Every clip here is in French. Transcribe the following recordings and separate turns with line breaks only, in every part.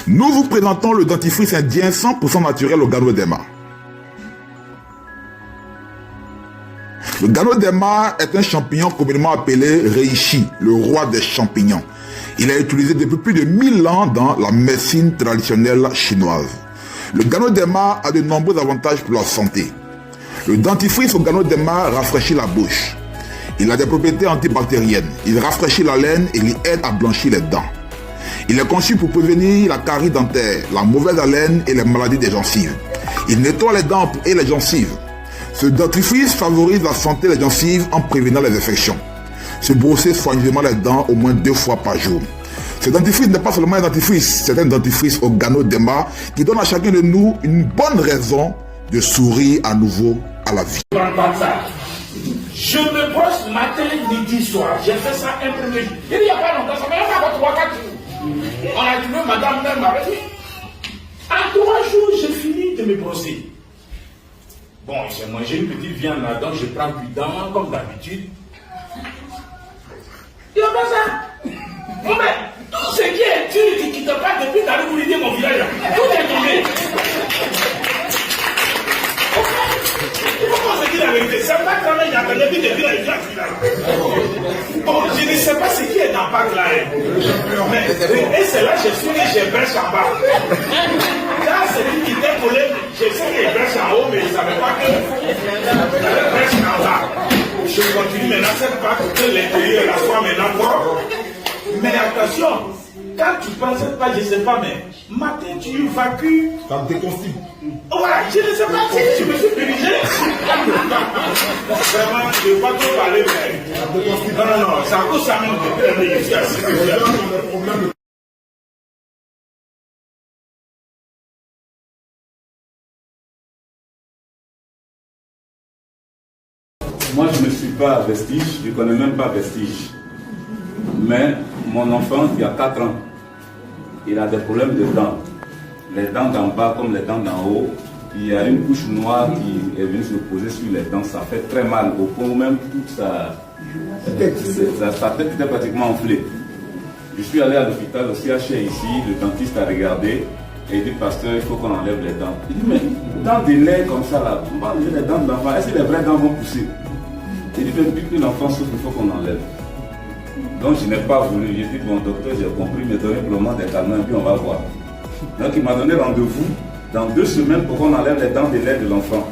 Nous vous présentons le dentifrice indien 100% naturel au Ganoderma. Le Ganoderma est un champignon communément appelé reishi, le roi des champignons. Il est utilisé depuis plus de 1000 ans dans la médecine traditionnelle chinoise. Le Ganoderma a de nombreux avantages pour la santé. Le dentifrice au Ganoderma rafraîchit la bouche. Il a des propriétés antibactériennes. Il rafraîchit la laine et il aide à blanchir les dents. Il est conçu pour prévenir la carie dentaire, la mauvaise haleine et les maladies des gencives. Il nettoie les dents et les gencives. Ce dentifrice favorise la santé des gencives en prévenant les infections. Se brosser soigneusement les dents au moins 2 fois par jour. Ce dentifrice n'est pas seulement un dentifrice, c'est un dentifrice au Ganoderma qui donne à chacun de nous une bonne raison de sourire à nouveau à la vie.
Je me brosse matin, midi, soir. J'ai fait ça un premier jour. Il n'y a pas longtemps, ça m'a fait 3-4 jours. On a trouvé madame même m'avait dit. En 3 jours, j'ai fini de me brosser. Bon, j'ai mangé une petite viande là-dedans, je prends du dent comme d'habitude. Il n'y a pas ça. Bon, mais tout ce qui est dur qui te parle depuis d'aller vous l'idée mon village, tout est tombé. Il faut qu'on se dise la vérité. C'est pas quand même il y a quelqu'un qui te dit la vérité. Bon, je ne sais pas ce qui est dans Pâques là. Et c'est là que je suis que j'ai brèche en bas. Là, celui qui était collé, je sais qu'il y a brèche en haut, mais je ne savais pas que il y avait brèche en bas. Je continue maintenant cette Pâques que l'intérieur la soit maintenant propre. Mais attention, quand tu penses pas, je ne sais pas, mais matin tu évacues.
Ça me déconstille.
Voilà, je ne sais pas si je me suis dirigé. Vraiment, je ne vais pas trop parler, mais. Non, c'est à cause de ça même que je suis assis.
Moi, je ne suis pas Vestige, je ne connais même pas Vestige. Mais mon enfant, il y a 4 ans, il a des problèmes de dents. Les dents d'en bas comme les dents d'en haut, il y a une couche noire qui est venue se poser sur les dents. Ça fait très mal au point où même toute sa tête était pratiquement enflée. Je suis allé à l'hôpital, au CHR ici, le dentiste a regardé et il dit, pasteur, il faut qu'on enlève les dents. Il dit, mais dans des laits comme ça, là, on va enlever les dents de l'enfant, est-ce que les vraies dents vont pousser? Il dit, depuis que l'enfant souffre, il faut qu'on enlève. Donc je n'ai pas voulu, j'ai dit, bon docteur, j'ai compris, mais donnez pour le moment des calmants et puis on va voir. Donc il m'a donné rendez-vous dans 2 semaines pour qu'on enlève les dents des lait de l'enfant.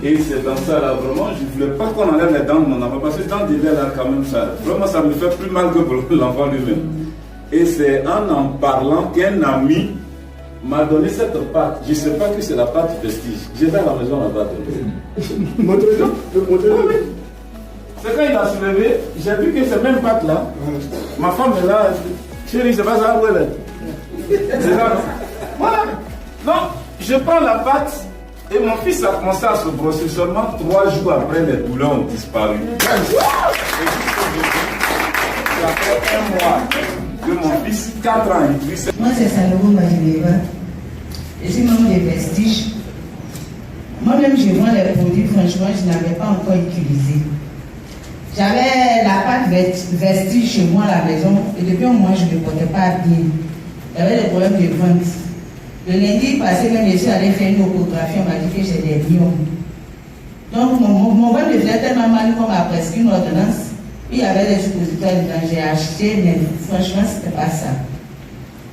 Et c'est dans ça là, vraiment, je ne voulais pas qu'on enlève les dents de mon enfant, parce que dans des lait là, quand même, ça, vraiment ça me fait plus mal que pour l'enfant lui-même. Et c'est en parlant qu'un ami m'a donné cette pâte. Je ne sais pas que c'est la pâte Vestige. J'ai dans la maison la pâte. Montrez-le. C'est quand il a soulevé, j'ai vu que cette même pâte là, ma femme est là, chérie, c'est pas ça où elle est. C'est là. Voilà. Donc, je prends la pâte et mon fils a commencé à se brosser. Seulement 3 jours après, les douleurs ont disparu. Ça fait 1 mois que mon fils, 4 ans, il vit.
Moi, c'est Salomon Majileva. Je suis membre des Vestiges. Moi-même, je vends les produits, franchement, je n'avais pas encore utilisé. J'avais la pâte Vestige chez moi à la maison et depuis un mois, je ne me portais pas bien. J'avais des problèmes de vente. Le lundi passé, même, je suis allée faire une échographie, on m'a dit que j'ai des myomes. Donc, mon ventre me faisait tellement mal qu'on m'a prescrit une ordonnance. Il y avait des suppositoires dedans, j'ai acheté, mais franchement, c'était pas ça.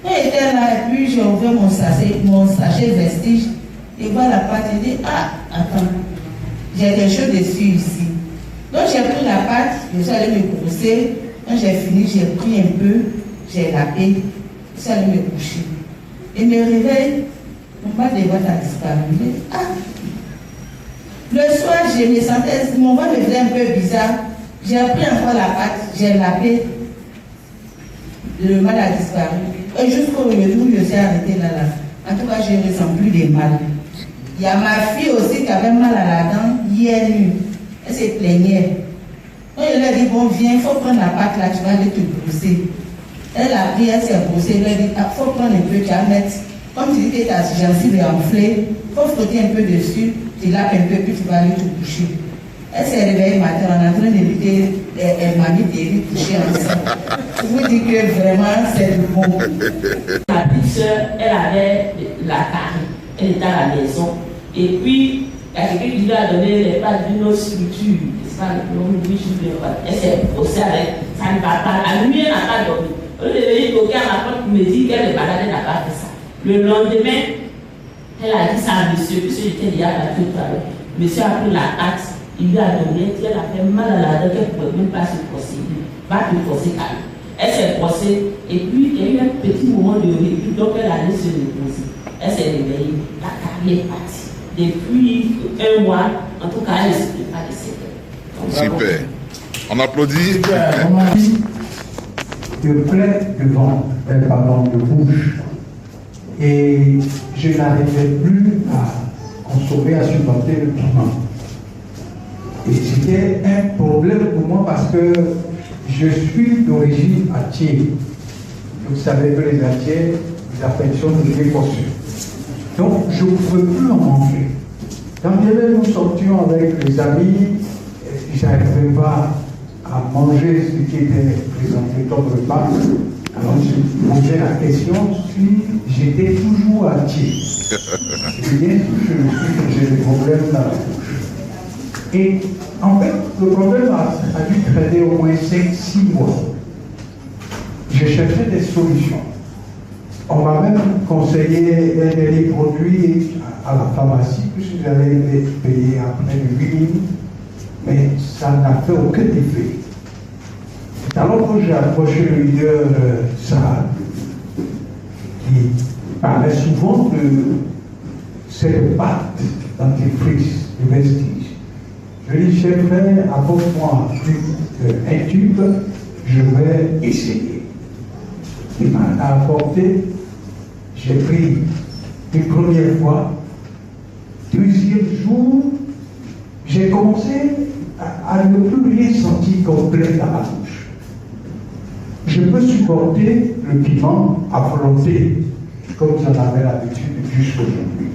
Et j'étais là, et puis j'ai ouvert mon sachet Vestige, et voilà la pâte, et dit, ah, attends, j'ai des choses dessus ici. Donc j'ai pris la pâte, je suis allée me brosser. Quand j'ai fini, j'ai pris un peu, j'ai lavé, je suis allée me coucher. Et me réveille, mon bas de ventre a disparu. Ah. Le soir, je me sentais, mon ventre me faisait un peu bizarre. J'ai pris encore la pâte, j'ai lavé, le mal a disparu. Et jusqu'au retour, je suis arrêtée là. En tout cas, je ne ressens plus de mal. Il y a ma fille aussi qui avait mal à la dent hier nuit. Elle se plaignait. Quand je lui ai dit, bon, viens, il faut prendre la pâte là, tu vas aller te brosser. Elle a pris, elle s'est brossée, elle a dit, il faut prendre un peu, tu vas mettre, comme tu dis que ta gencive est enflée, il faut frotter un peu dessus, tu laves un peu, puis tu vas aller te coucher. Elle s'est réveillée matin, on est en train d'éviter, elle m'a mis des riz touchés ensemble. Je vous dis que vraiment, c'est le bon.
Ma petite soeur, elle avait la carie, elle était à la maison. Et puis, il y a quelqu'un qui lui a donné les pattes d'une autre structure. Elle s'est brossée avec, ça ne va pas. La nuit, elle n'a pas dormi. Au lieu de venir toquer à ma porte pour me dire qu'elle est malade, elle n'a pas fait ça. Le lendemain, elle a dit ça à monsieur, puisque j'étais déjà battu tout à l'heure. Monsieur a pris la taxe, il lui a donné, elle a fait mal à la dent, qu'elle ne pouvait même pas se brosser. Va te brosser calme. Elle s'est brossée, et puis il y a eu un petit moment de répit, donc elle allait se reposer. Elle s'est réveillée, la carrière est partie. Depuis un mois, en tout cas, elle ne s'est pas laissée.
Super. On applaudit.
On m'a dit de plaie de ventre, de bouche. Et je n'arrivais plus à consommer, à supporter le piment. Et c'était un problème pour moi parce que je suis d'origine attiée. Vous savez que les attiers, ils affectionnent les émotions. Donc je ne pouvais plus en manger. Quand nous sortions avec les amis, je n'arrivais pas à manger ce qui était présenté comme repas. Alors je posais la question si j'étais toujours attié. Bien sûr, j'ai des problèmes dans la bouche. Et en fait, le problème a dû traîner au moins 5-6 mois. Je cherchais des solutions. On m'a même conseillé des produits à la pharmacie, puisque j'allais les payer après de 8 000, mais ça n'a fait aucun effet. Alors que j'ai approché le leader Sarah, qui parlait souvent de cette pâte dentifrice de Vestige. Je lui ai dit, j'aimerais, apporte-moi un tube, je vais essayer. Il m'a apporté, j'ai pris une première fois, deuxième jour, j'ai commencé à ne plus rien sentir complet dans la bouche. Je peux supporter le piment à volonté, comme j'en avais l'habitude jusqu'aujourd'hui.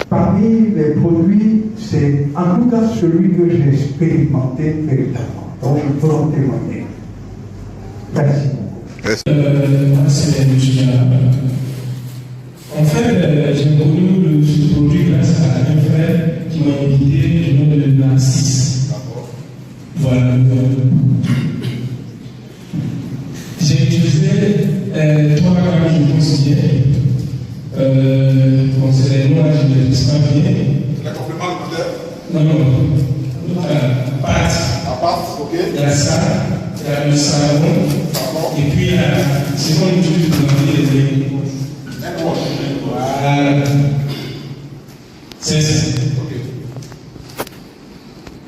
Parmi les produits, c'est en tout cas celui que j'ai expérimenté véritablement. Donc je peux en témoigner. Merci beaucoup.
C'est M. En fait, j'ai connu ce produit grâce à un frère qui m'a invité au nom de Narcisse. Voilà. J'ai utilisé 3 grammes, je pense bien. Bon, c'est les noix, je ne sais pas bien.
Les compléments alimentaires?
Non. Pâte.
La pâte, ok.
Il y a ça, il y a le savon, et puis c'est qu'on utilise pour enlever les légumes. Voilà. C'est ça.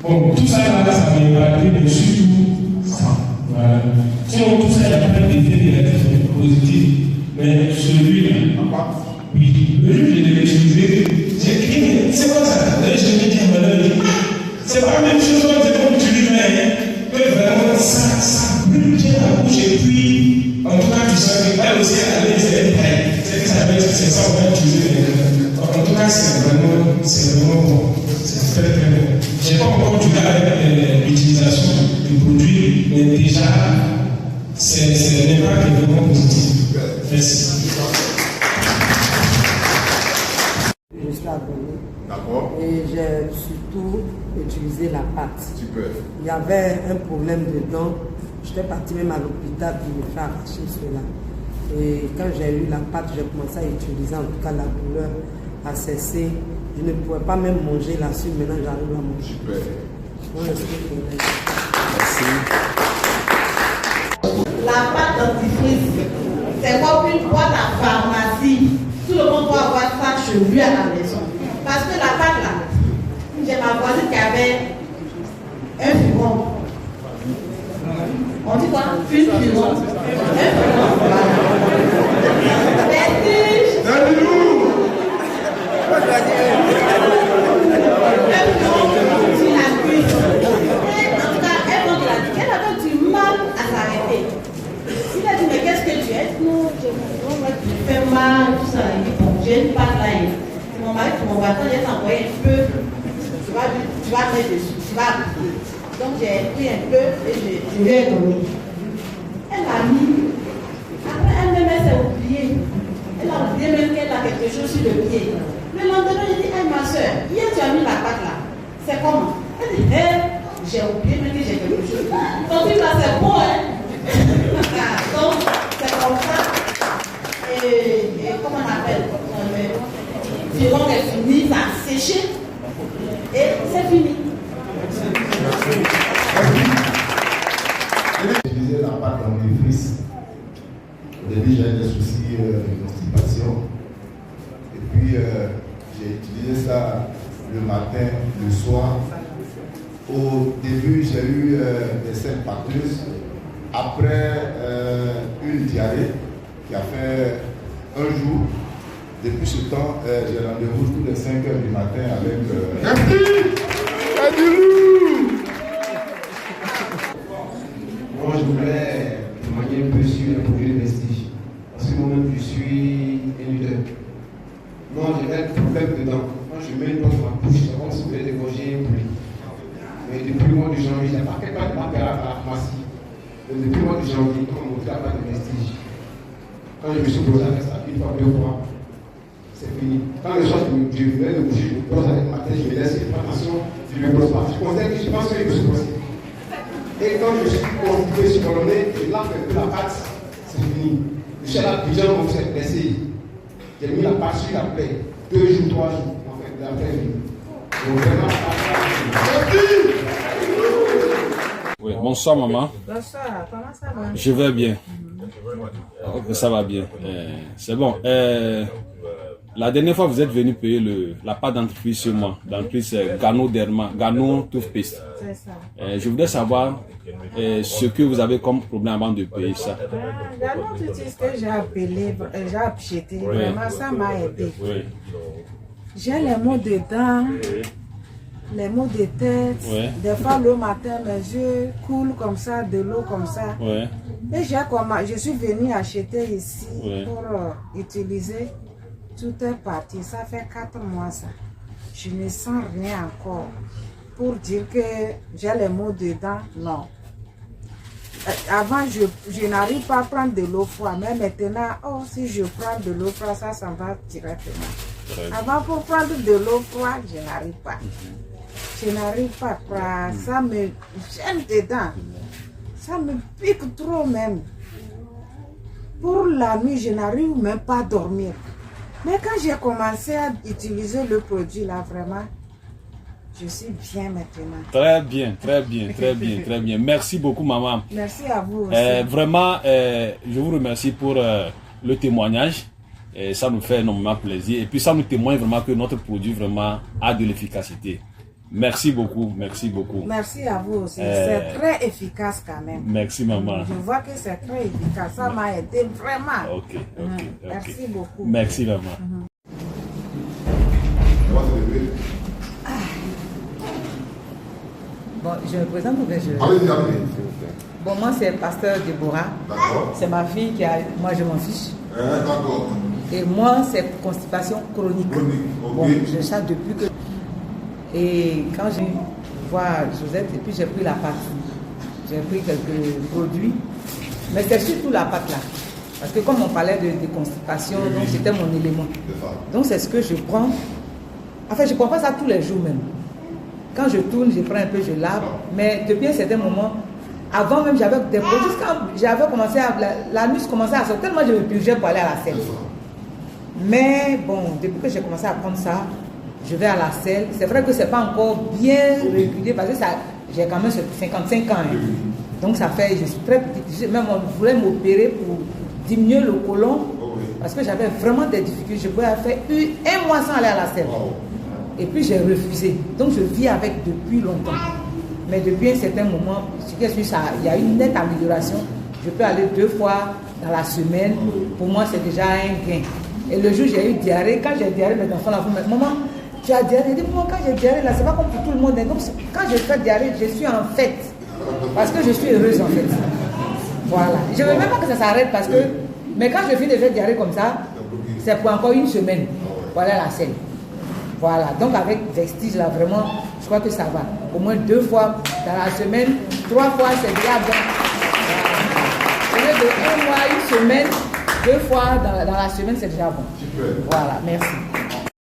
Bon, tout ça là, ça m'a évalué, mais surtout ça. Voilà. Sinon, tout ça, il y a plein d'effets négatifs, positifs, mais celui-là, oui, le jour où je l'ai utilisé, j'ai crié, c'est quoi ça? Là, je me dis, c'est pas la même chose qu'on utilise, mais vraiment, ça brûle bien la bouche, et puis, en tout cas, tu sens qu'elle aussi, elle est pareille. C'est ça, on va utiliser. En tout cas, c'est vraiment bon. C'est très très bon. Je n'ai pas encore du avec l'utilisation du produit, mais déjà, l'impact est vraiment positif. Merci.
Je suis abonné.
D'accord.
Et j'ai surtout utilisé la pâte.
Super.
Il y avait un problème dedans. J'étais partie même à l'hôpital pour me faire arracher cela. Et quand j'ai eu la pâte, j'ai commencé à utiliser, en tout cas la douleur a cessé. Je ne pouvais pas même manger la suite, maintenant j'arrive à manger.
Super.
Merci.
La pâte dentifrice, c'est comme une boîte à pharmacie. Tout le monde doit avoir ça chez lui à la maison. Parce que la pâte là, j'ai ma voisine qui avait un furon. On dit quoi? Une furon. Un furon. Vestige. Elle avait du mal à s'arrêter. S'il a dit, mais qu'est-ce que tu es? Non, tu fais mal, tout ça. Il dit, bon, j'ai une pâte là. Mon mari, mon bâton, il est envoyé un peu. Tu vas mettre dessus. tu vas appliquer. Donc j'ai pris un peu et je lui ai donné. Elle a mis. Après elle-même, elle s'est oubliée. Elle a oublié même qu'elle a quelque chose sur le pied. Le lendemain, je dis, ma soeur, hier tu as mis la pâte là. C'est comment? Elle dit, j'ai oublié même que j'ai quelque chose. Donc là, c'est bon, hein? Donc, c'est comme ça. Et comment on appelle? Le viron est fini, ça a séché. Et c'est fini.
J'utilisais la pâte dans mes fils. Au début, j'avais des soucis de constipation. Et puis, j'ai utilisé ça le matin, le soir. Au début, j'ai eu des selles pâteuses. Après une diarrhée qui a fait un jour. Depuis ce temps, j'ai rendez-vous tous les 5 heures du matin avec...
Moi, je voulais témoigner un peu sur les produits de Vestige. Parce que moi-même, je suis un lutteur. Moi, j'ai un problème dedans. Moi, je mets une dans ma bouche, c'est comme si je voulais dégorger un bruit. Mais depuis le mois de janvier, j'ai pas quelqu'un qui m'appelle à la pharmacie. Mais depuis le mois de janvier, quand on fait la pâte de Vestige, quand je me suis posé avec ça, une fois, 2 fois, c'est fini. Quand le soir, je vais le bouger, je me pose avec ma tête, je laisse une formation, je ne me pose pas. Je conseille que je pense que je me suis posé. Et quand je suis constitué sur mon nez, je lave un peu la pâte, c'est fini. Je suis là, déjà, on s'est blessé. J'ai mis la pâte sur la plaie. 2 jours, 3 jours, en fait, la plaie est finie. Donc vraiment,
oui, bonsoir maman.
Bonsoir, comment ça va?
Je vais bien. Ça va bien. C'est bon. La dernière fois, vous êtes venu payer la pâte d'entreprise chez moi. L'entreprise Gano Derma, Gano Toothpaste.
C'est ça.
Je voudrais savoir ce que vous avez comme problème avant de payer ça.
Gano Toothpaste que j'ai appelé, j'ai acheté, vraiment ça m'a aidé.
Oui.
J'ai les maux de dents, les maux de tête.
Oui.
Des fois le matin, mes yeux coulent comme ça, de l'eau comme ça.
Oui.
Et je suis venue acheter ici pour utiliser. Tout est parti, ça fait 4 mois ça. Je ne sens rien encore. Pour dire que j'ai les maux dedans, non. Avant, je n'arrive pas à prendre de l'eau froide, mais maintenant, oh, si je prends de l'eau froide, ça s'en va directement. Avant, pour prendre de l'eau froide, je n'arrive pas. Je n'arrive pas à prendre, ça me gêne dedans. Ça me pique trop même. Pour la nuit, je n'arrive même pas à dormir. Mais quand j'ai commencé à utiliser le produit là, vraiment, je suis bien maintenant.
Très bien, très bien, très bien, très bien. Merci beaucoup maman.
Merci à vous aussi.
Vraiment, je vous remercie pour le témoignage. Ça nous fait énormément plaisir. Et puis ça nous témoigne vraiment que notre produit vraiment a de l'efficacité. Merci beaucoup, merci beaucoup.
Merci à vous aussi. C'est très efficace quand même.
Merci maman.
Je vois que c'est très efficace. Ça m'a aidé vraiment.
Ok.
Merci beaucoup.
Merci maman.
Bon, je me présente ou bien je...
Allez-y, allez.
Bon, moi c'est Pasteur Déborah.
D'accord.
C'est ma fille qui a... Moi je m'en fiche.
D'accord.
Et moi c'est constipation chronique.
Chronique, ok.
Bon, je chasse depuis que... Et quand j'ai vu Josette, et puis j'ai pris la pâte. J'ai pris quelques produits. Mais c'est surtout la pâte là. Parce que comme on parlait de constipation, donc c'était mon élément. Donc c'est ce que je prends. Enfin, je ne prends pas ça tous les jours même. Quand je tourne, je prends un peu, je lave. Mais depuis un certain moment, avant même, j'avais des produits. Quand j'avais commencé à... La nuit commençait à sortir, tellement je me purgeais pour aller à la selle. Mais bon, depuis que j'ai commencé à prendre ça, je vais à la selle. C'est vrai que ce n'est pas encore bien régulier parce que j'ai quand même 55 ans. Hein. Donc ça fait, je suis très petite. Même on voulait m'opérer pour diminuer le côlon parce que j'avais vraiment des difficultés. Je pouvais faire 1 mois sans aller à la selle. Et puis j'ai refusé. Donc je vis avec depuis longtemps. Mais depuis un certain moment, il y a une nette amélioration. Je peux aller 2 fois dans la semaine. Pour moi, c'est déjà un gain. Et le jour où j'ai eu diarrhée, quand j'ai diarrhée, mes enfants m'ont dit, maman, tu as diarrhée. Je dis, moi, quand j'ai diarrhée, là, c'est pas comme pour tout le monde. Donc, quand je fais diarrhée, je suis en fête. Parce que je suis heureuse, en fait. Voilà. Je ne veux même pas que ça s'arrête parce que... Mais quand je finis de faire diarrhée comme ça, c'est pour encore 1 semaine pour aller à la selle. Voilà. Donc, avec Vestige, là, vraiment, je crois que ça va. Au moins 2 fois dans la semaine, 3 fois, c'est déjà bon. Au lieu de 1 mois, 1 semaine, 2 fois dans la semaine, c'est déjà bon. Voilà, merci.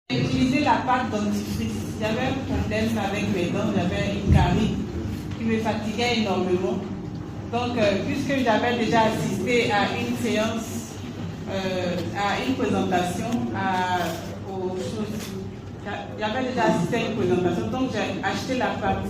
J'ai utilisé la pâte dentifrice. J'avais un problème avec mes dents, j'avais une carie qui me fatiguait énormément. Donc, puisque j'avais déjà assisté à une séance, à une présentation, aux choses, j'avais déjà assisté à une présentation, donc j'ai acheté la pâte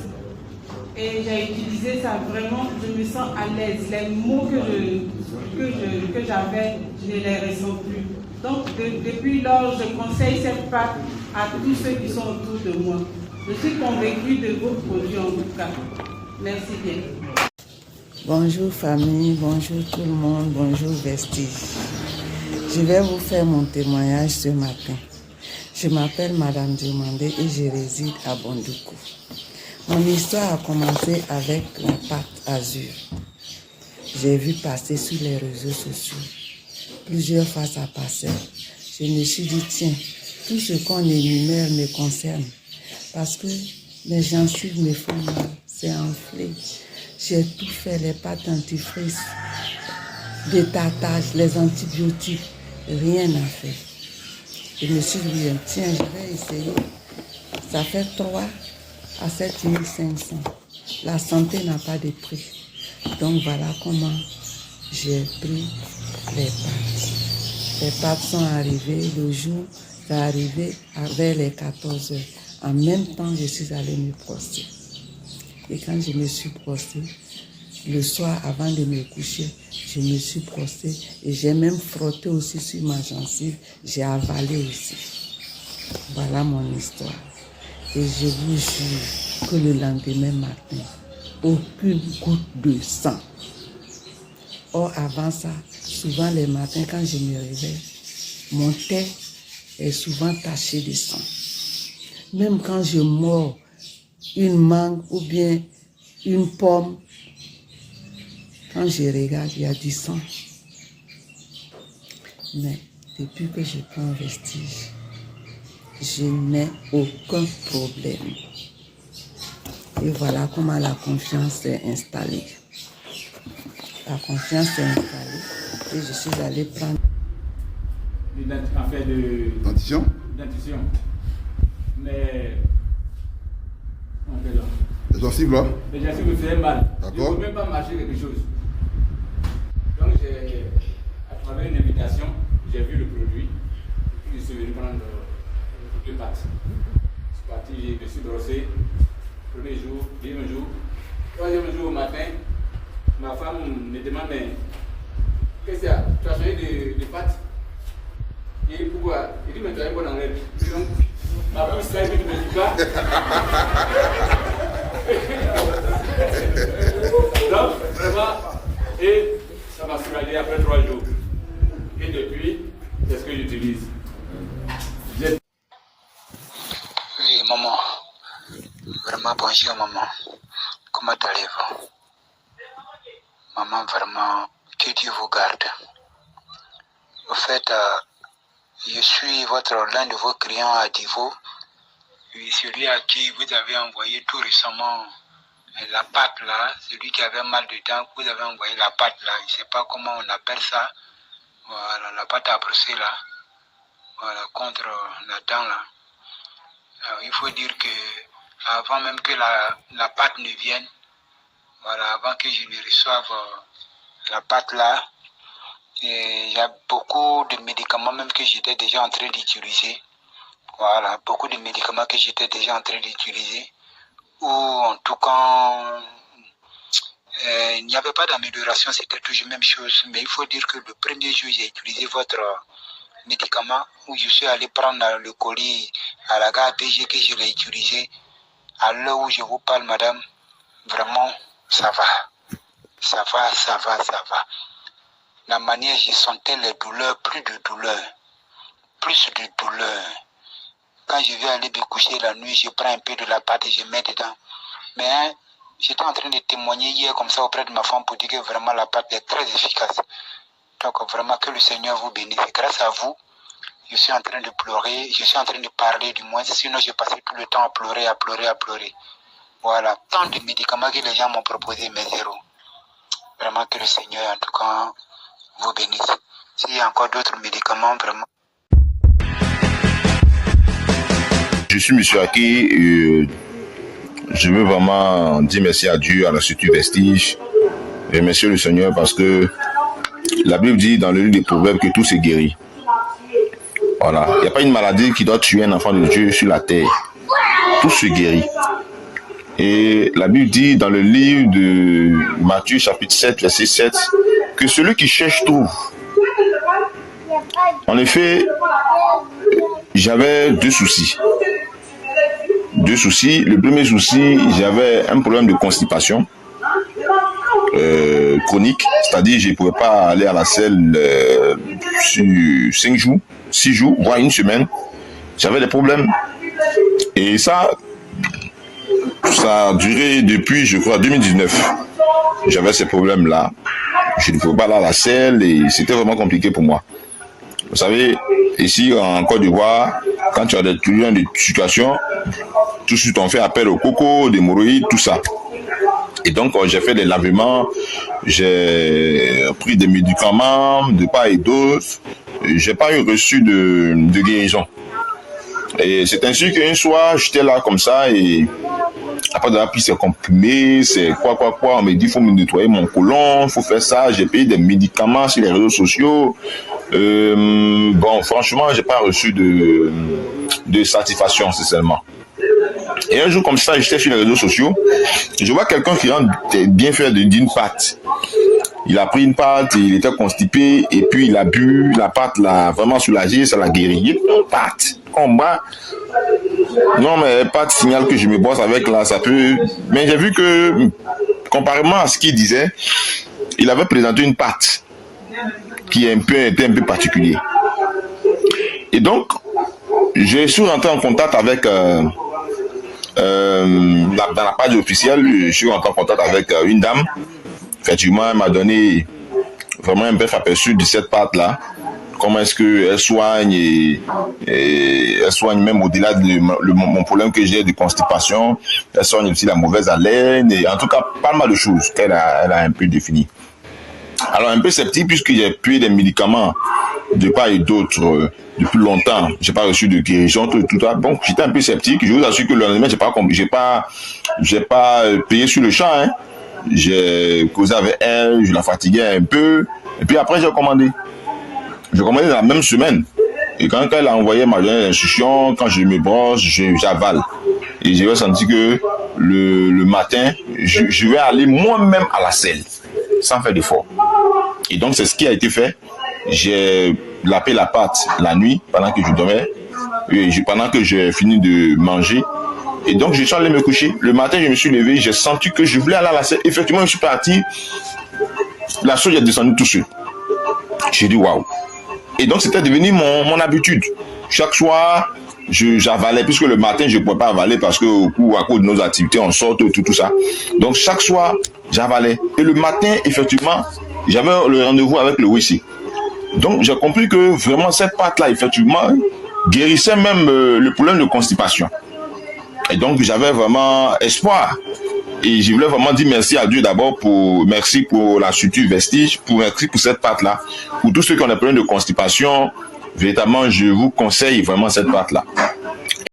et j'ai utilisé ça. Vraiment, je me sens à l'aise. Les mots que j'avais, je ne les ressens plus. Donc, depuis lors, je conseille cette pâte à tous ceux qui sont autour de moi. Je suis convaincue de vos produits en tout cas. Merci bien.
Bonjour famille, bonjour tout le monde, bonjour Vestige. Je vais vous faire mon témoignage ce matin. Je m'appelle Madame Diomandé et je réside à Bondoukou. Mon histoire a commencé avec la pâte Azur. J'ai vu passer sur les réseaux sociaux. Plusieurs fois ça passait. Je me suis dit, tiens, tout ce qu'on énumère me concerne. Parce que mes gencives me font mal, c'est enflé. J'ai tout fait, les pâtes dentifrices, des tartages, les antibiotiques, rien n'a fait. Je me suis dit, tiens, je vais essayer. Ça fait 3 à 7 500. La santé n'a pas de prix. Donc voilà comment j'ai pris les pâtes. Les pâtes sont arrivées le jour, c'est arrivé vers les 14 heures. En même temps, je suis allée me brosser. Et quand je me suis brossée, le soir avant de me coucher, je me suis brossée et j'ai même frotté aussi sur ma gencive. J'ai avalé aussi. Voilà mon histoire. Et je vous jure que le lendemain matin, aucune goutte de sang. Or, avant ça, souvent les matins, quand je me réveille, mon thé est souvent taché de sang. Même quand je mords une mangue ou bien une pomme, quand je regarde, il y a du sang. Mais depuis que je prends Vestige, je n'ai aucun problème. Et voilà comment la confiance s'est installée. La confiance s'est installée et je suis allée prendre...
En fait de...
Dentition.
Dentition. Mais... On fait là.
Les gencives là.
Les gencives me faisaient mal.
D'accord.
Je ne pouvais même pas marcher quelque chose. Donc à travers une invitation, j'ai vu le produit. Et puis je suis venu prendre 2 pâtes. Je suis parti, je me suis brossé. Premier jour, deuxième jour, troisième jour au matin, ma femme me demande, mais qu'est-ce qu'il y a? Tu as changé de pâte? Et pourquoi? Il dit, mais tu as une bonne enlève. Donc, ma bouche là, il ne me dit pas. Donc, vraiment, et ça m'a soulagé après 3 jours. Et depuis, c'est ce que j'utilise.
Oui, maman. Vraiment, bonjour, maman. Comment allez-vous? Maman, vraiment, que Dieu vous garde. Au fait, je suis l'un de vos clients à Divo. Celui à qui vous avez envoyé tout récemment la pâte là, celui qui avait mal de dents, vous avez envoyé la pâte là, je ne sais pas comment on appelle ça. Voilà, la pâte à brosser là. Voilà, contre la dent là. Alors, il faut dire que avant même que la pâte ne vienne, voilà, avant que je ne reçoive la pâte là, il y a beaucoup de médicaments même que j'étais déjà en train d'utiliser. Voilà, beaucoup de médicaments que j'étais déjà en train d'utiliser. Ou en tout cas, il n'y avait pas d'amélioration, c'était toujours la même chose. Mais il faut dire que le premier jour, j'ai utilisé votre médicament, où je suis allé prendre le colis à la gare PG que je l'ai utilisé. À l'heure où je vous parle, madame, vraiment, ça va. Ça va, ça va, ça va. La manière, je sentais les douleurs, plus de douleurs. Plus de douleurs. Quand je vais aller me coucher la nuit, je prends un peu de la pâte et je mets dedans. Mais j'étais en train de témoigner hier comme ça auprès de ma femme pour dire que vraiment la pâte est très efficace. Donc vraiment que le Seigneur vous bénisse. Grâce à vous, je suis en train de pleurer, je suis en train de parler du moins, sinon j'ai passé tout le temps à pleurer. Voilà, tant de médicaments que les gens m'ont proposé, mais zéro. Vraiment que le Seigneur, en tout cas, vous bénisse. S'il y a encore d'autres médicaments, vraiment.
Je suis M. Aki. Je veux vraiment dire merci à Dieu, à l'Institut Vestige. Et remercier le Seigneur parce que la Bible dit dans le livre des Proverbes que tout se guérit. Voilà. Il n'y a pas une maladie qui doit tuer un enfant de Dieu sur la terre. Tout se guérit. Et la Bible dit dans le livre de Matthieu chapitre 7, verset 7, que celui qui cherche trouve. En effet, j'avais deux soucis. Le premier souci, j'avais un problème de constipation chronique, c'est-à-dire je ne pouvais pas aller à la selle sur 5 jours, 6 jours, voire une semaine. J'avais des problèmes. Et ça a duré depuis, je crois, 2019. J'avais ces problèmes-là. Je ne pouvais pas aller à la selle et c'était vraiment compliqué pour moi. Vous savez, ici en Côte d'Ivoire, quand tu as des situations, tout de suite on fait appel au coco, des hémorroïdes, tout ça. Et donc j'ai fait des lavements, j'ai pris des médicaments de part et d'autre. J'ai pas eu reçu de guérison. Et c'est ainsi qu'un soir, j'étais là comme ça et après d'avoir pris ces comprimés, c'est quoi, on me dit il faut me nettoyer mon côlon, il faut faire ça, j'ai payé des médicaments sur les réseaux sociaux. Bon, franchement, j'ai pas reçu de satisfaction, sincèrement. Et un jour comme ça, j'étais sur les réseaux sociaux, je vois quelqu'un qui rentre bien faire d'une pâte. Il a pris une pâte, il était constipé, et puis il a bu, la pâte l'a vraiment soulagé, ça l'a guéri. Il dit, pâte, combat. Non, mais pâte signale que je me bosse avec là, ça peut. Mais j'ai vu que, comparément à ce qu'il disait, il avait présenté une pâte qui était un peu particulier. Et donc, je suis rentré en contact avec dans la page officielle, je suis rentré en contact avec une dame. Effectivement, elle m'a donné vraiment un bref aperçu de cette pâte-là. Comment est-ce qu'elle soigne et elle soigne même au-delà de mon problème que j'ai de constipation. Elle soigne aussi la mauvaise haleine et en tout cas pas mal de choses qu'elle a un peu définies. Alors un peu sceptique puisque j'ai pris des médicaments de part et d'autre depuis longtemps. J'ai pas reçu de guérison, tout ça. Donc j'étais un peu sceptique. Je vous assure que le lendemain j'ai pas payé sur le champ. Hein. J'ai causé avec elle, je la fatiguais un peu. Et puis après j'ai commandé. J'ai commandé dans la même semaine. Et quand elle a envoyé ma instruction, quand je me brosse, j'avale. Et j'ai senti que le matin, je vais aller moi-même à la selle, sans faire d'effort. Et donc c'est ce qui a été fait. J'ai lapé la pâte la nuit, pendant que je dormais, pendant que j'ai fini de manger. Et donc je suis allé me coucher. Le matin, je me suis levé, j'ai senti que je voulais aller à la selle. Effectivement, je suis parti. La chose est descendue tout seul. J'ai dit waouh. Et donc c'était devenu mon habitude. Chaque soir, j'avalais, puisque le matin, je ne pouvais pas avaler parce que à cause de nos activités, on sort, tout ça. Donc chaque soir, j'avalais. Et le matin, effectivement, j'avais le rendez-vous avec le WC. Donc j'ai compris que vraiment cette pâte-là, effectivement, guérissait même le problème de constipation. Et donc j'avais vraiment espoir. Et je voulais vraiment dire merci à Dieu d'abord merci pour l'Institut Vestige, merci pour cette pâte-là. Pour tous ceux qui ont des problèmes de constipation, véritablement, je vous conseille vraiment cette pâte-là.